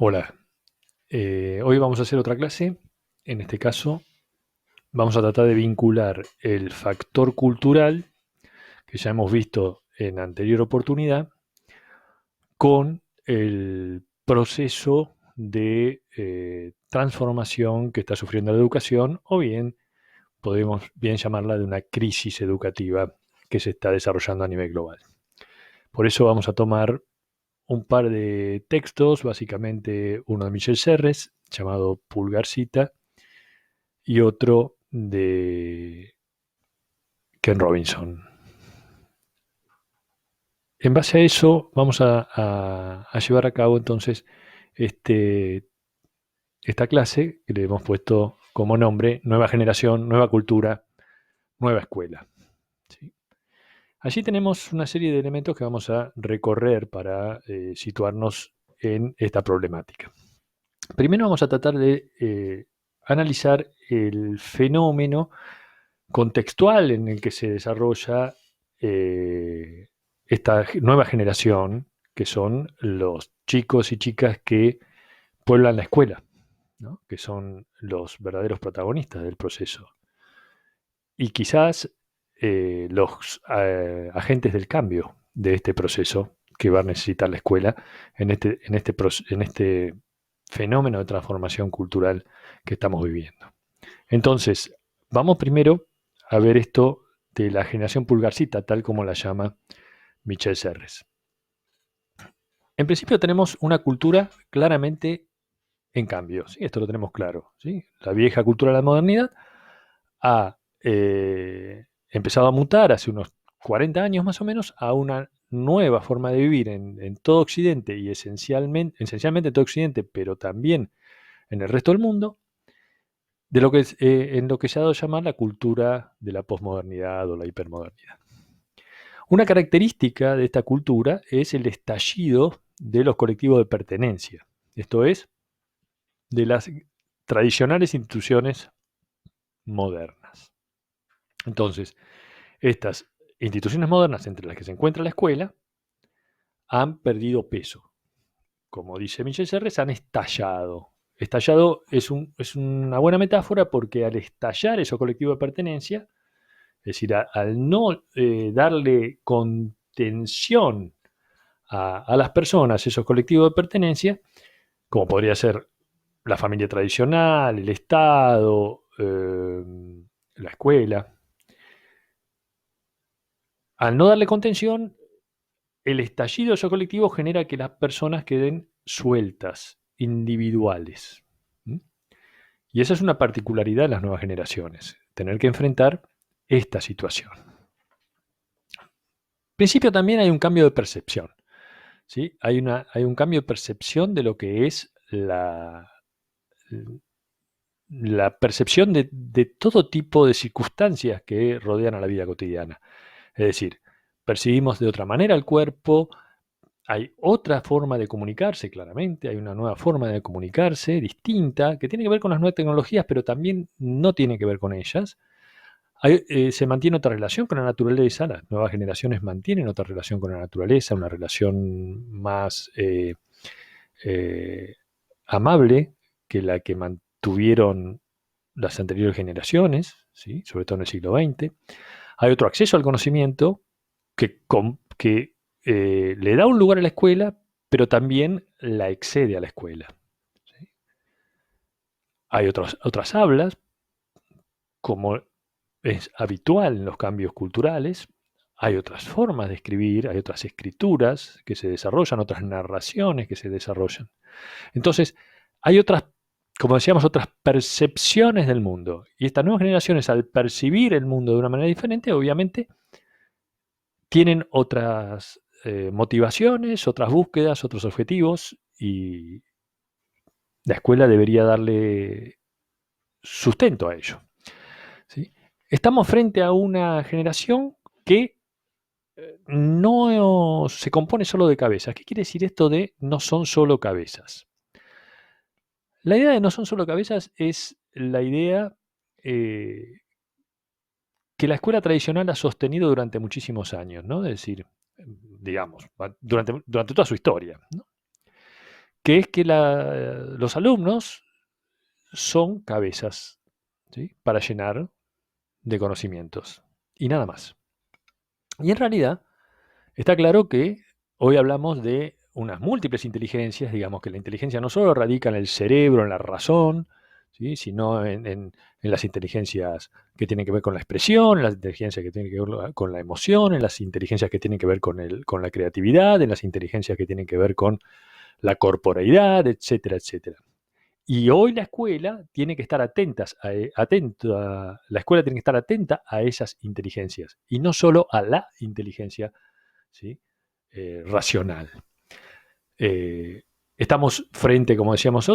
Hola, hoy vamos a hacer otra clase. En este caso, vamos a tratar de vincular el factor cultural, que ya hemos visto en anterior oportunidad, con el proceso de transformación que está sufriendo la educación, o bien podemos bien llamarla de una crisis educativa que se está desarrollando a nivel global. Por eso vamos a tomar un par de textos, básicamente uno de Michel Serres, llamado Pulgarcita, y otro de Ken Robinson. En base a eso vamos a llevar a cabo entonces este, esta clase que le hemos puesto como nombre Nueva Generación, Nueva Cultura, Nueva Escuela. ¿Sí? Allí tenemos una serie de elementos que vamos a recorrer para situarnos en esta problemática. Primero vamos a tratar de analizar el fenómeno contextual en el que se desarrolla esta nueva generación, que son los chicos y chicas que pueblan la escuela, ¿no? Que son los verdaderos protagonistas del proceso. Y quizás los agentes del cambio de este proceso que va a necesitar la escuela en este fenómeno de transformación cultural que estamos viviendo. Entonces, vamos primero a ver esto de la generación pulgarcita, tal como la llama Michel Serres. En principio tenemos una cultura claramente en cambio, ¿sí? Esto lo tenemos claro. ¿Sí? La vieja cultura de la modernidad ha empezado a mutar hace unos 40 años más o menos a una nueva forma de vivir en todo Occidente y esencialmente en todo Occidente, pero también en el resto del mundo, de lo que en lo que se ha dado a llamar la cultura de la posmodernidad o la hipermodernidad. Una característica de esta cultura es el estallido de los colectivos de pertenencia, esto es, de las tradicionales instituciones modernas. Entonces, estas instituciones modernas, entre las que se encuentra la escuela, han perdido peso. Como dice Michel Serres, han estallado. Estallado es una buena metáfora porque al estallar esos colectivos de pertenencia, es decir, al no darle contención a las personas, esos colectivos de pertenencia, como podría ser la familia tradicional, el Estado, la escuela. Al no darle contención, el estallido de esos colectivos genera que las personas queden sueltas, individuales. ¿Mm? Y esa es una particularidad de las nuevas generaciones, tener que enfrentar esta situación. En principio también hay un cambio de percepción. ¿Sí? Hay un cambio de percepción de lo que es la percepción de todo tipo de circunstancias que rodean a la vida cotidiana. Es decir, percibimos de otra manera el cuerpo, hay otra forma de comunicarse, claramente, hay una nueva forma de comunicarse distinta, que tiene que ver con las nuevas tecnologías, pero también no tiene que ver con ellas. Se mantiene otra relación con la naturaleza, las nuevas generaciones mantienen otra relación con la naturaleza, una relación más eh, amable que la que mantuvieron las anteriores generaciones, ¿sí? Sobre todo en el siglo XX. Hay otro acceso al conocimiento que le da un lugar a la escuela, pero también la excede a la escuela. ¿Sí? Hay otras hablas, como es habitual en los cambios culturales. Hay otras formas de escribir, hay otras escrituras que se desarrollan, otras narraciones que se desarrollan. Entonces, hay otras, como decíamos, otras percepciones del mundo. Y estas nuevas generaciones, al percibir el mundo de una manera diferente, obviamente tienen otras motivaciones, otras búsquedas, otros objetivos, y la escuela debería darle sustento a ello. ¿Sí? Estamos frente a una generación que no se compone solo de cabezas. ¿Qué quiere decir esto de no son solo cabezas? La idea de no son solo cabezas es la idea eh, que la escuela tradicional ha sostenido durante muchísimos años, ¿no? Es decir, digamos, durante toda su historia, ¿no? que es que los alumnos son cabezas, ¿sí?, para llenar de conocimientos y nada más. Y en realidad está claro que hoy hablamos de unas múltiples inteligencias, digamos que la inteligencia no solo radica en el cerebro, en la razón, ¿sí?, sino en las inteligencias que tienen que ver con la expresión, en las inteligencias que tienen que ver con la emoción, en las inteligencias que tienen que ver con la creatividad, en las inteligencias que tienen que ver con la corporeidad, etcétera, etcétera. Y hoy la escuela tiene que estar la escuela tiene que estar atenta a esas inteligencias y no solo a la inteligencia, ¿sí?, racional. Estamos frente, como decíamos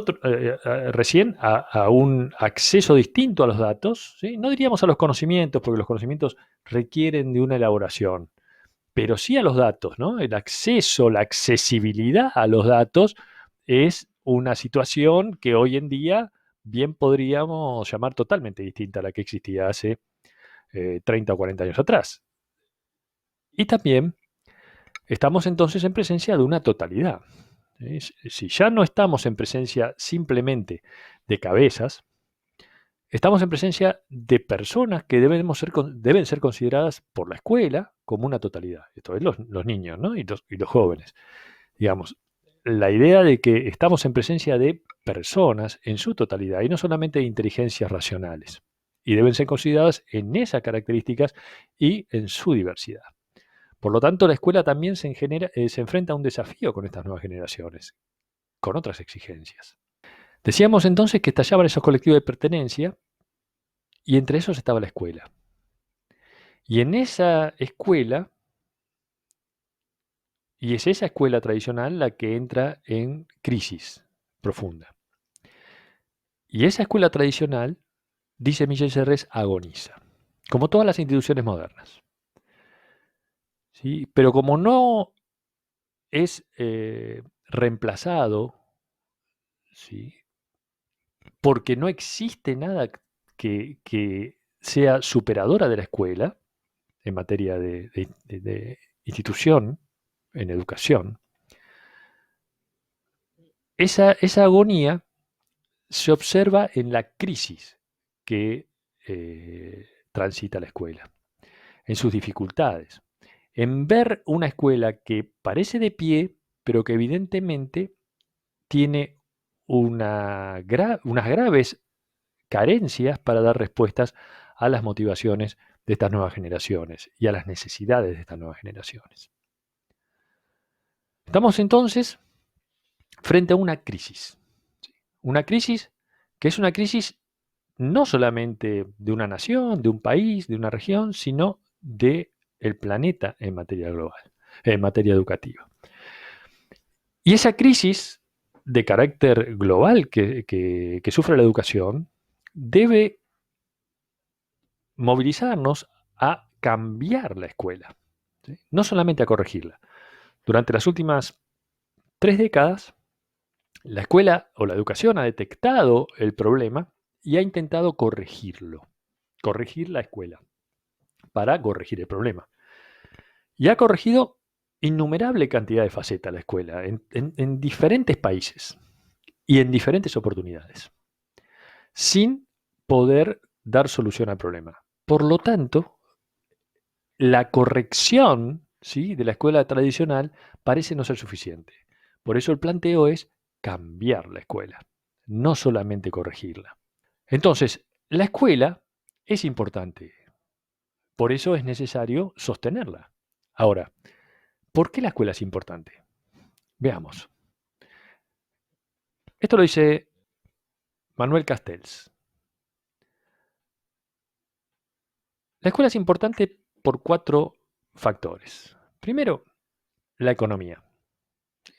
recién, a un acceso distinto a los datos, ¿sí? No diríamos a los conocimientos, porque los conocimientos requieren de una elaboración, pero sí a los datos, ¿no? El acceso, la accesibilidad a los datos es una situación que hoy en día bien podríamos llamar totalmente distinta a la que existía hace 30 o 40 años atrás. Y también estamos entonces en presencia de una totalidad. Si ya no estamos en presencia simplemente de cabezas, estamos en presencia de personas que deben ser consideradas por la escuela como una totalidad. Esto es los niños, ¿no?, y los jóvenes. Digamos, la idea de que estamos en presencia de personas en su totalidad y no solamente de inteligencias racionales. Y deben ser consideradas en esas características y en su diversidad. Por lo tanto, la escuela también se enfrenta a un desafío con estas nuevas generaciones, con otras exigencias. Decíamos entonces que estallaban esos colectivos de pertenencia y entre esos estaba la escuela. Y en esa escuela, y es esa escuela tradicional la que entra en crisis profunda. Y esa escuela tradicional, dice Michel Serres, agoniza, como todas las instituciones modernas. ¿Sí? Pero como no es reemplazado, ¿sí?, porque no existe nada que sea superadora de la escuela en materia de institución, en educación, esa agonía se observa en la crisis que transita la escuela, en sus dificultades, en ver una escuela que parece de pie, pero que evidentemente tiene unas graves carencias para dar respuestas a las motivaciones de estas nuevas generaciones y a las necesidades de estas nuevas generaciones. Estamos entonces frente a una crisis. Una crisis que es una crisis no solamente de una nación, de un país, de una región, sino del planeta en materia global, en materia educativa. Y esa crisis de carácter global que sufre la educación debe movilizarnos a cambiar la escuela, ¿sí?, no solamente a corregirla. Durante las últimas 3 décadas, la escuela o la educación ha detectado el problema y ha intentado corregirlo, corregir la escuela para corregir el problema. Y ha corregido innumerable cantidad de facetas la escuela en diferentes países y en diferentes oportunidades, sin poder dar solución al problema. Por lo tanto, la corrección, ¿sí?, de la escuela tradicional parece no ser suficiente. Por eso el planteo es cambiar la escuela, no solamente corregirla. Entonces, la escuela es importante, por eso es necesario sostenerla. Ahora, ¿por qué la escuela es importante? Veamos. Esto lo dice Manuel Castells. La escuela es importante por 4 factores. Primero, la economía,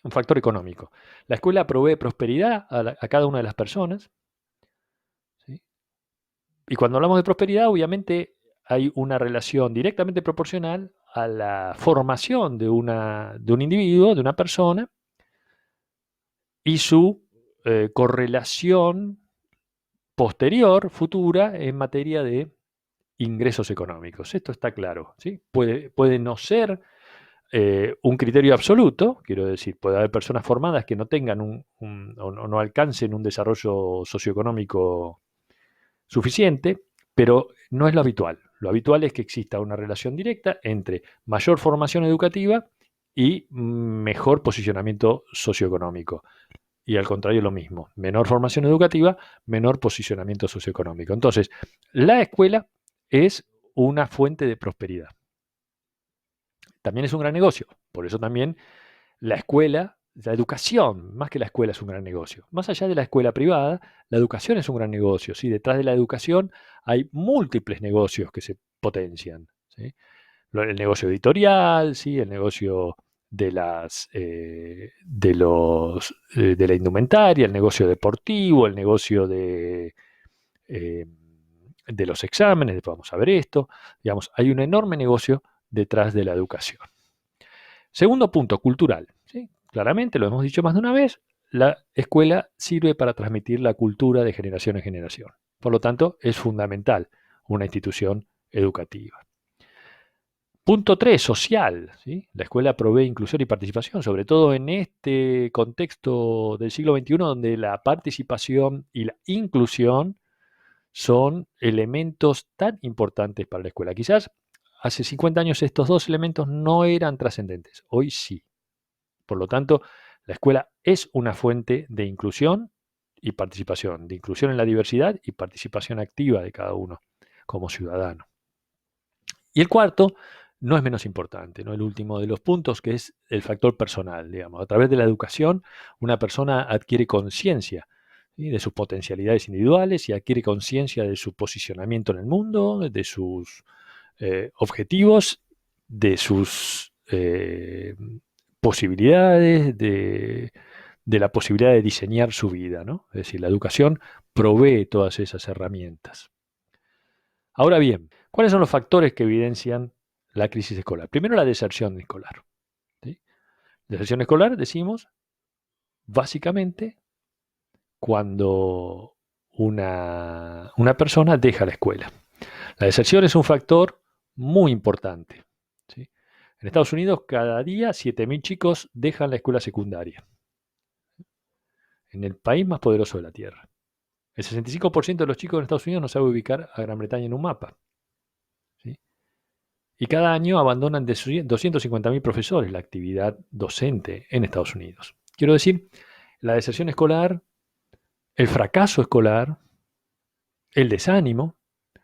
un factor económico. La escuela provee prosperidad a cada una de las personas, ¿sí? Y cuando hablamos de prosperidad, obviamente hay una relación directamente proporcional a la formación de un individuo, de una persona, y su correlación posterior, futura, en materia de ingresos económicos. Esto está claro, ¿sí? Puede no ser un criterio absoluto, quiero decir, puede haber personas formadas que no tengan o no alcancen un desarrollo socioeconómico suficiente, pero no es lo habitual. Lo habitual es que exista una relación directa entre mayor formación educativa y mejor posicionamiento socioeconómico. Y al contrario lo mismo, menor formación educativa, menor posicionamiento socioeconómico. Entonces, la escuela es una fuente de prosperidad. También es un gran negocio, por eso también la escuela, la educación, más que la escuela es un gran negocio. Más allá de la escuela privada, la educación es un gran negocio. ¿Sí? Detrás de la educación hay múltiples negocios que se potencian. ¿Sí? El negocio editorial, ¿sí? El negocio de de la indumentaria, el negocio deportivo, el negocio eh, de los exámenes, después vamos a ver esto. Digamos, hay un enorme negocio detrás de la educación. Segundo punto, cultural. ¿Sí? Claramente, lo hemos dicho más de una vez, la escuela sirve para transmitir la cultura de generación en generación. Por lo tanto, es fundamental una institución educativa. Punto 3, social. ¿Sí? La escuela provee inclusión y participación, sobre todo en este contexto del siglo XXI, donde la participación y la inclusión son elementos tan importantes para la escuela. Quizás hace 50 años estos dos elementos no eran trascendentes, hoy sí. Por lo tanto, la escuela es una fuente de inclusión y participación, de inclusión en la diversidad y participación activa de cada uno como ciudadano. Y el cuarto, no es menos importante, ¿no? El último de los puntos, que es el factor personal, digamos. A través de la educación, una persona adquiere conciencia, ¿sí? De sus potencialidades individuales y adquiere conciencia de su posicionamiento en el mundo, de sus objetivos, de sus posibilidades, de la posibilidad de diseñar su vida, ¿no? Es decir, la educación provee todas esas herramientas. Ahora bien, ¿cuáles son los factores que evidencian la crisis escolar? Primero, la deserción escolar. ¿Sí? Deserción escolar, decimos, básicamente cuando una persona deja la escuela. La deserción es un factor muy importante. ¿Sí? En Estados Unidos, cada día 7.000 chicos dejan la escuela secundaria. En el país más poderoso de la Tierra. El 65% de los chicos en Estados Unidos no sabe ubicar a Gran Bretaña en un mapa. ¿Sí? Y cada año abandonan de 250.000 profesores la actividad docente en Estados Unidos. Quiero decir, la deserción escolar, el fracaso escolar, el desánimo,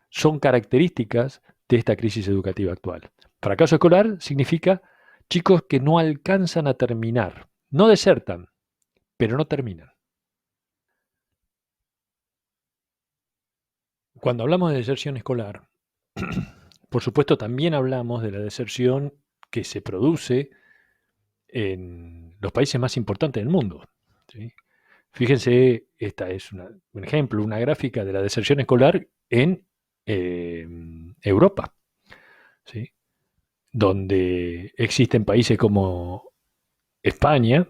son características de esta crisis educativa actual. Fracaso escolar significa chicos que no alcanzan a terminar, no desertan, pero no terminan. Cuando hablamos de deserción escolar, por supuesto también hablamos de la deserción que se produce en los países más importantes del mundo. ¿Sí? Fíjense, esta es un ejemplo, una gráfica de la deserción escolar en Europa, ¿sí? Donde existen países como España,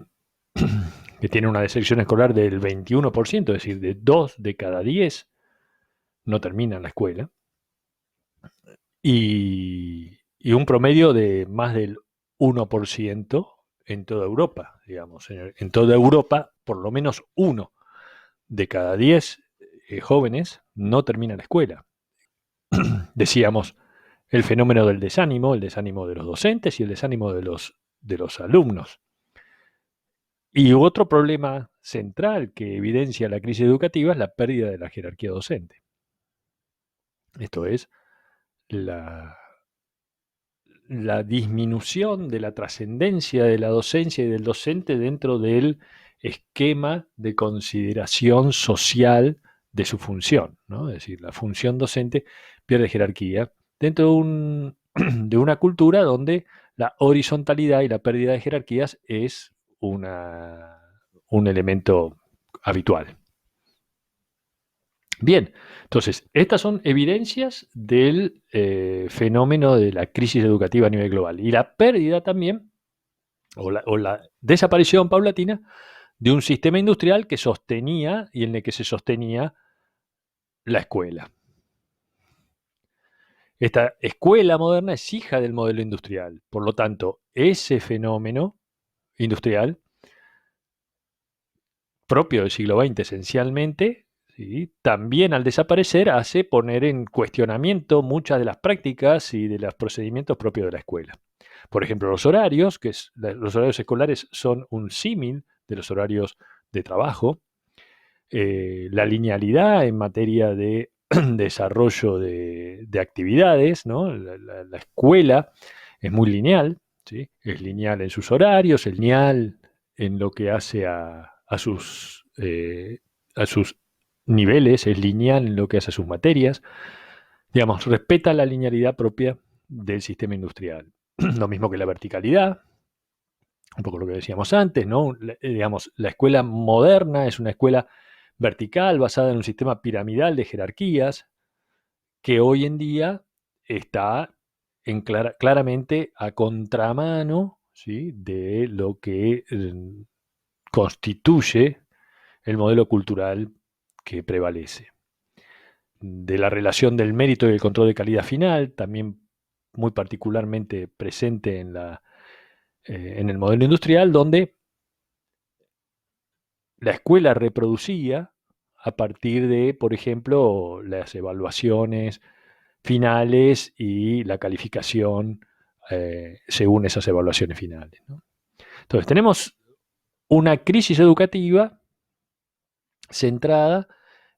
que tiene una deserción escolar del 21%, es decir, de 2 de cada 10 no terminan la escuela, y un promedio de más del 1% en toda Europa, digamos. En toda Europa, por lo menos 1 de cada 10 jóvenes no termina la escuela. Decíamos, el fenómeno del desánimo, el desánimo de los docentes y el desánimo de los alumnos. Y otro problema central que evidencia la crisis educativa es la pérdida de la jerarquía docente. Esto es, la disminución de la trascendencia de la docencia y del docente dentro del esquema de consideración social de su función, ¿no? Es decir, la función docente pierde jerarquía dentro de una cultura donde la horizontalidad y la pérdida de jerarquías es un elemento habitual. Bien, entonces, estas son evidencias del fenómeno de la crisis educativa a nivel global y la pérdida también, o la desaparición paulatina, de un sistema industrial que sostenía y en el que se sostenía la escuela. Esta escuela moderna es hija del modelo industrial. Por lo tanto, ese fenómeno industrial propio del siglo XX esencialmente, ¿sí? También al desaparecer hace poner en cuestionamiento muchas de las prácticas y de los procedimientos propios de la escuela. Por ejemplo, los horarios, los horarios escolares son un símil de los horarios de trabajo. La linealidad en materia de desarrollo de actividades, ¿no? La escuela es muy lineal, ¿sí? Es lineal en sus horarios, es lineal en lo que hace a sus niveles, es lineal en lo que hace a sus materias. Digamos, respeta la linealidad propia del sistema industrial. Lo mismo que la verticalidad, un poco lo que decíamos antes, ¿no? Digamos, la escuela moderna es una escuela vertical basada en un sistema piramidal de jerarquías que hoy en día está claramente a contramano, ¿sí? De lo que constituye el modelo cultural que prevalece. De la relación del mérito y el control de calidad final, también muy particularmente presente en el modelo industrial, donde la escuela reproducía a partir de, por ejemplo, las evaluaciones finales y la calificación según esas evaluaciones finales, ¿no? Entonces, tenemos una crisis educativa centrada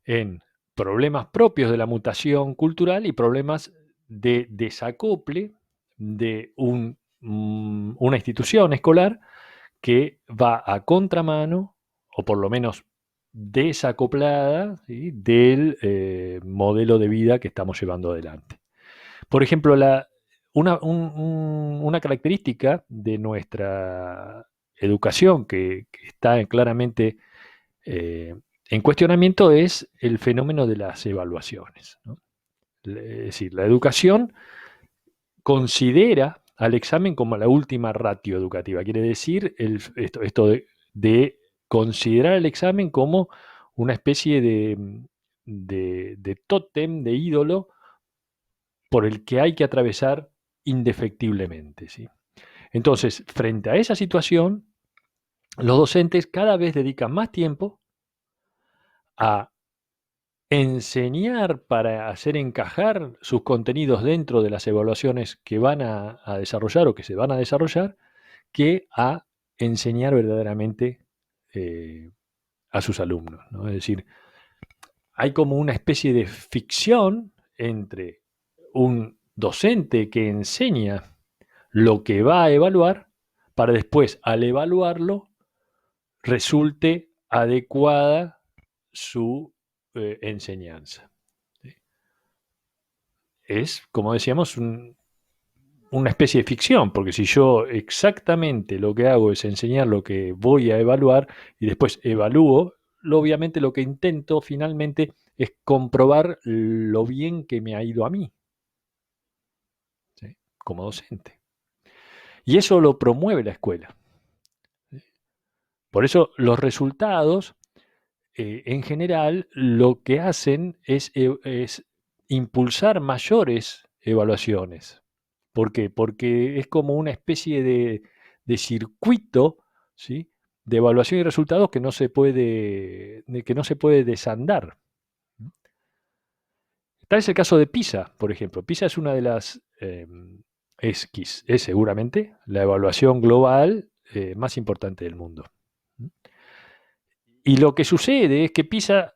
en problemas propios de la mutación cultural y problemas de desacople de una institución escolar que va a contramano, o por lo menos desacoplada, ¿sí? Del modelo de vida que estamos llevando adelante. Por ejemplo, una característica de nuestra educación que está claramente en cuestionamiento es el fenómeno de las evaluaciones, ¿no? Es decir, la educación considera al examen como la última ratio educativa. Quiere decir esto de considerar el examen como una especie de tótem, de ídolo, por el que hay que atravesar indefectiblemente, ¿sí? Entonces, frente a esa situación, los docentes cada vez dedican más tiempo a enseñar para hacer encajar sus contenidos dentro de las evaluaciones que van a desarrollar o que se van a desarrollar, que a enseñar verdaderamente a sus alumnos, ¿no? Es decir, hay como una especie de ficción entre un docente que enseña lo que va a evaluar para después, al evaluarlo, resulte adecuada su enseñanza. ¿Sí? Es, como decíamos, una especie de ficción, porque si yo exactamente lo que hago es enseñar lo que voy a evaluar y después evalúo, obviamente lo que intento finalmente es comprobar lo bien que me ha ido a mí, ¿sí? Como docente. Y eso lo promueve la escuela. Por eso los resultados, en general, lo que hacen es impulsar mayores evaluaciones. ¿Por qué? Porque es como una especie de circuito, ¿sí? De evaluación y resultados que no se puede desandar. Tal es el caso de PISA, por ejemplo. PISA es una de las, es seguramente la evaluación global más importante del mundo. Y lo que sucede es que PISA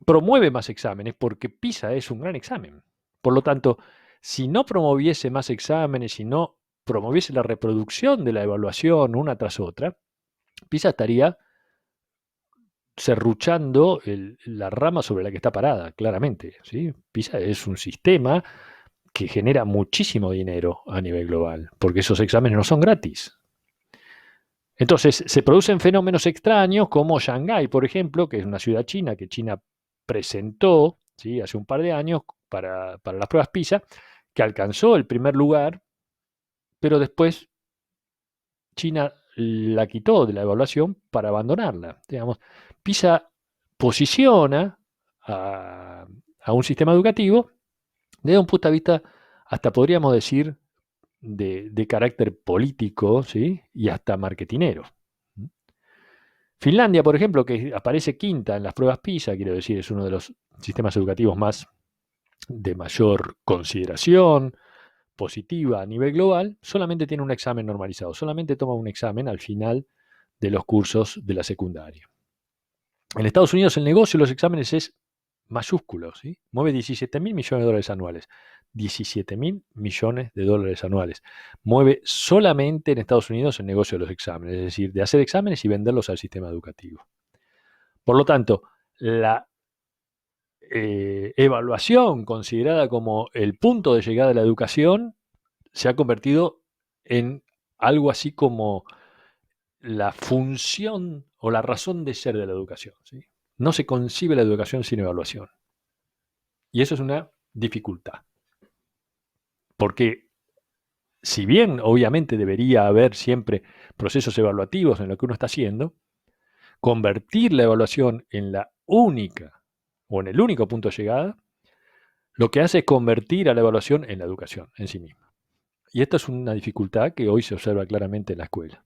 promueve más exámenes porque PISA es un gran examen. Por lo tanto, si no promoviese más exámenes, si no promoviese la reproducción de la evaluación una tras otra, PISA estaría serruchando la rama sobre la que está parada, claramente, ¿sí? PISA es un sistema que genera muchísimo dinero a nivel global, porque esos exámenes no son gratis. Entonces, se producen fenómenos extraños como Shanghái, por ejemplo, que es una ciudad china que China presentó, ¿sí? Hace un par de años para las pruebas PISA, que alcanzó el primer lugar, pero después China la quitó de la evaluación para abandonarla. Digamos, PISA posiciona a un sistema educativo desde un punto de vista hasta podríamos decir de carácter político, ¿sí? Y hasta marketinero. Finlandia, por ejemplo, que aparece quinta en las pruebas PISA, quiero decir, es uno de los sistemas educativos más de mayor consideración positiva a nivel global, solamente tiene un examen normalizado, solamente toma un examen al final de los cursos de la secundaria. En Estados Unidos el negocio de los exámenes es mayúsculo, ¿sí? Mueve 17 mil millones de dólares anuales. 17 mil millones de dólares anuales. Mueve solamente en Estados Unidos el negocio de los exámenes, es decir, de hacer exámenes y venderlos al sistema educativo. Por lo tanto, la evaluación considerada como el punto de llegada de la educación se ha convertido en algo así como la función o la razón de ser de la educación, ¿sí? No se concibe la educación sin evaluación. Y eso es una dificultad. Porque si bien obviamente debería haber siempre procesos evaluativos en lo que uno está haciendo, convertir la evaluación en la única o en el único punto de llegada, lo que hace es convertir a la evaluación en la educación en sí misma. Y esta es una dificultad que hoy se observa claramente en la escuela.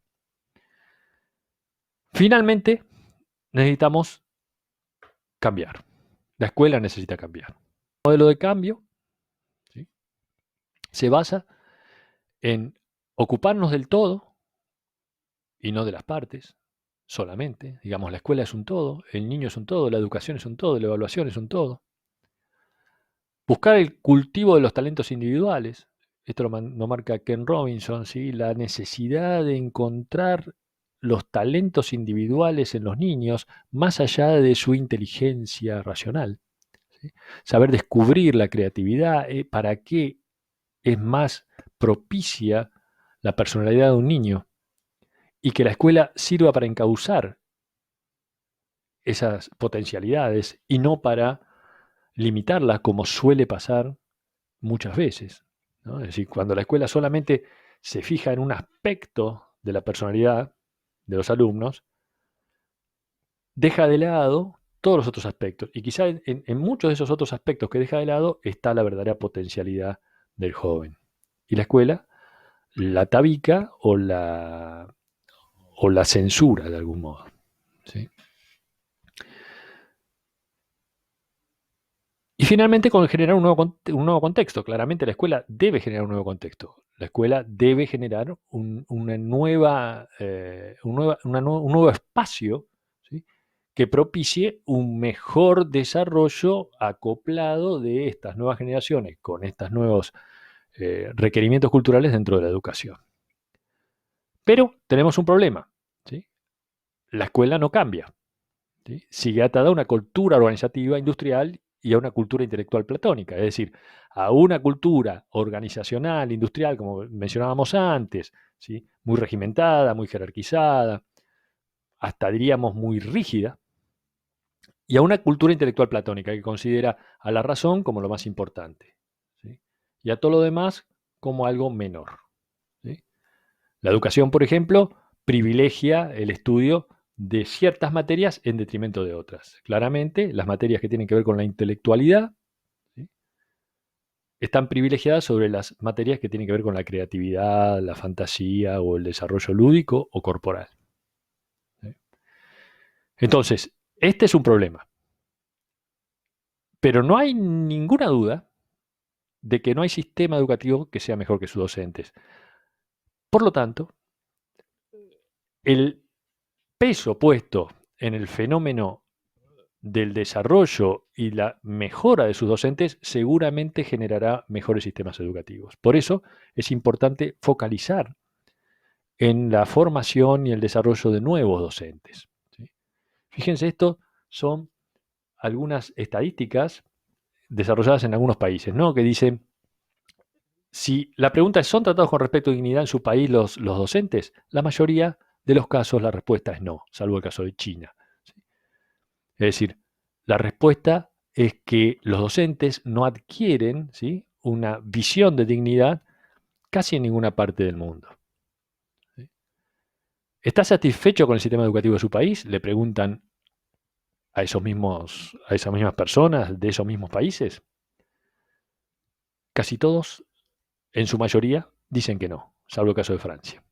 Finalmente, necesitamos cambiar. La escuela necesita cambiar. El modelo de cambio, ¿sí?, se basa en ocuparnos del todo y no de las partes solamente. Digamos, la escuela es un todo, el niño es un todo, la educación es un todo, la evaluación es un todo. Buscar el cultivo de los talentos individuales. Esto lo marca Ken Robinson, ¿sí? La necesidad de encontrar los talentos individuales en los niños más allá de su inteligencia racional, ¿sí? Saber descubrir la creatividad, para qué es más propicia la personalidad de un niño y que la escuela sirva para encauzar esas potencialidades y no para limitarlas como suele pasar muchas veces, ¿no? Es decir, cuando la escuela solamente se fija en un aspecto de la personalidad de los alumnos, deja de lado todos los otros aspectos. Y quizá en muchos de esos otros aspectos que deja de lado está la verdadera potencialidad del joven. Y la escuela la tabica o la censura de algún modo, ¿sí? Y finalmente, con generar un nuevo contexto. Claramente la escuela debe generar un nuevo contexto. La escuela debe generar un nuevo espacio, ¿sí?, que propicie un mejor desarrollo acoplado de estas nuevas generaciones con estos nuevos requerimientos culturales dentro de la educación. Pero tenemos un problema, ¿sí? La escuela no cambia, ¿sí? Sigue atada a una cultura organizativa industrial y a una cultura intelectual platónica, es decir, a una cultura organizacional, industrial, como mencionábamos antes, ¿sí?, muy regimentada, muy jerarquizada, hasta diríamos muy rígida, y a una cultura intelectual platónica que considera a la razón como lo más importante, ¿sí?, y a todo lo demás como algo menor, ¿sí? La educación, por ejemplo, privilegia el estudio de ciertas materias en detrimento de otras. Claramente, las materias que tienen que ver con la intelectualidad, ¿sí?, están privilegiadas sobre las materias que tienen que ver con la creatividad, la fantasía o el desarrollo lúdico o corporal, ¿sí? Entonces, este es un problema. Pero no hay ninguna duda de que no hay sistema educativo que sea mejor que sus docentes. Por lo tanto, el peso puesto en el fenómeno del desarrollo y la mejora de sus docentes seguramente generará mejores sistemas educativos. Por eso es importante focalizar en la formación y el desarrollo de nuevos docentes, ¿sí? Fíjense, esto son algunas estadísticas desarrolladas en algunos países, ¿no?, que dicen, si la pregunta es, ¿son tratados con respeto y dignidad en su país los docentes? La mayoría de los casos la respuesta es no, salvo el caso de China, ¿sí? Es decir, la respuesta es que los docentes no adquieren, ¿sí?, una visión de dignidad casi en ninguna parte del mundo, ¿sí? ¿Está satisfecho con el sistema educativo de su país?, le preguntan a esas mismas personas de esos mismos países. Casi todos En su mayoría dicen que no, salvo el caso de Francia,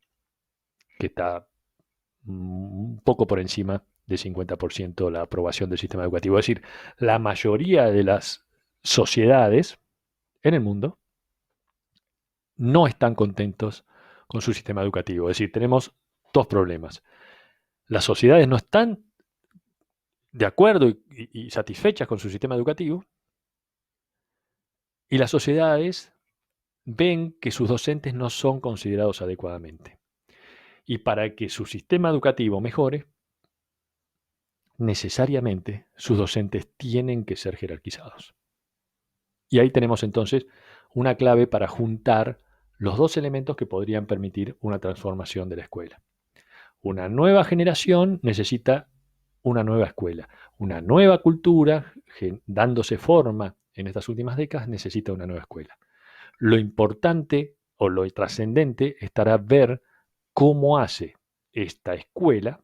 que está un poco por encima del 50% la aprobación del sistema educativo. Es decir, la mayoría de las sociedades en el mundo no están contentos con su sistema educativo. Es decir, tenemos dos problemas. Las sociedades no están de acuerdo y satisfechas con su sistema educativo, y las sociedades ven que sus docentes no son considerados adecuadamente. Y para que su sistema educativo mejore, necesariamente sus docentes tienen que ser jerarquizados. Y ahí tenemos entonces una clave para juntar los dos elementos que podrían permitir una transformación de la escuela. Una nueva generación necesita una nueva escuela. Una nueva cultura, dándose forma en estas últimas décadas, necesita una nueva escuela. Lo importante o lo trascendente estará ver cómo hace esta escuela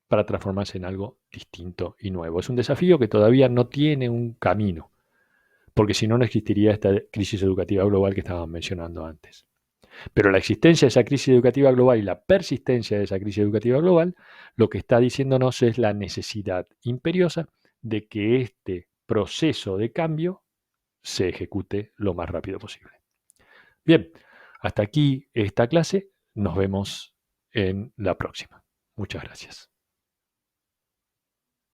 para transformarse en algo distinto y nuevo. Es un desafío que todavía no tiene un camino, porque si no, no existiría esta crisis educativa global que estábamos mencionando antes. Pero la existencia de esa crisis educativa global y la persistencia de esa crisis educativa global, lo que está diciéndonos es la necesidad imperiosa de que este proceso de cambio se ejecute lo más rápido posible. Bien, hasta aquí esta clase. Nos vemos en la próxima. Muchas gracias.